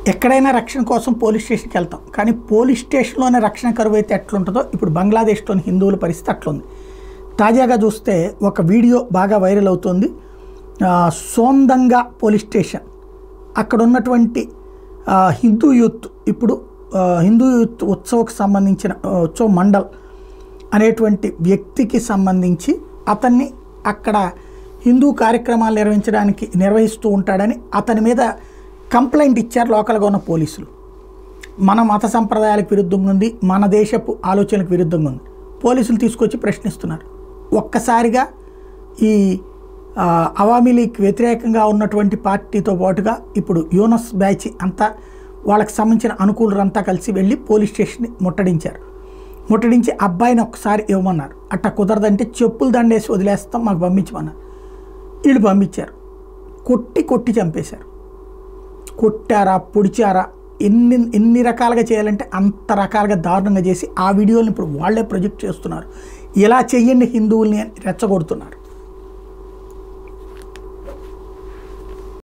ఎక్కడైనా రక్షణ కోసం పోలీస్ స్టేషన్కి వెళ్తాం, కానీ పోలీస్ స్టేషన్లోనే రక్షణ కరువు అయితే ఎట్లుంటుందో ఇప్పుడు బంగ్లాదేశ్లోని హిందువుల పరిస్థితి అట్లుంది. తాజాగా చూస్తే ఒక వీడియో బాగా వైరల్ అవుతుంది. సోందంగా పోలీస్ స్టేషన్ అక్కడ ఉన్నటువంటి హిందూ యూత్ ఇప్పుడు హిందూ యూత్ ఉత్సవకు సంబంధించిన ఉత్సవ మండల్ అనేటువంటి వ్యక్తికి సంబంధించి అతన్ని అక్కడ హిందూ కార్యక్రమాలు నిర్వహిస్తూ ఉంటాడని అతని మీద కంప్లైంట్ ఇచ్చారు లోకల్గా ఉన్న పోలీసులు. మన మత సంప్రదాయాలకు విరుద్ధంగా ఉంది, మన దేశపు ఆలోచనలకు విరుద్ధంగా ఉంది. పోలీసులు తీసుకొచ్చి ప్రశ్నిస్తున్నారు. ఒక్కసారిగా ఈ అవామీ లీగ్ వ్యతిరేకంగా ఉన్నటువంటి పార్టీతో పాటుగా ఇప్పుడు యూనస్ బ్యాచ్ అంతా వాళ్ళకి సంబంధించిన అనుకూలురంతా కలిసి వెళ్ళి పోలీస్ స్టేషన్ని ముట్టడించి అబ్బాయిని ఒక్కసారి ఇవ్వమన్నారు. అట్ట కుదరదంటే చెప్పులు దండేసి వదిలేస్తాం, మాకు పంపించమన్నారు. వీళ్ళు పంపించారు. కొట్టి చంపేశారు. కొట్టారా, పొడిచారా, ఎన్ని రకాలుగా చేయాలంటే అంత రకాలుగా దారుణంగా చేసి ఆ వీడియోని ఇప్పుడు వాళ్ళే ప్రొజెక్ట్ చేస్తున్నారు. ఇలా చెయ్యండి హిందువుల్ని అని రెచ్చగొడుతున్నారు.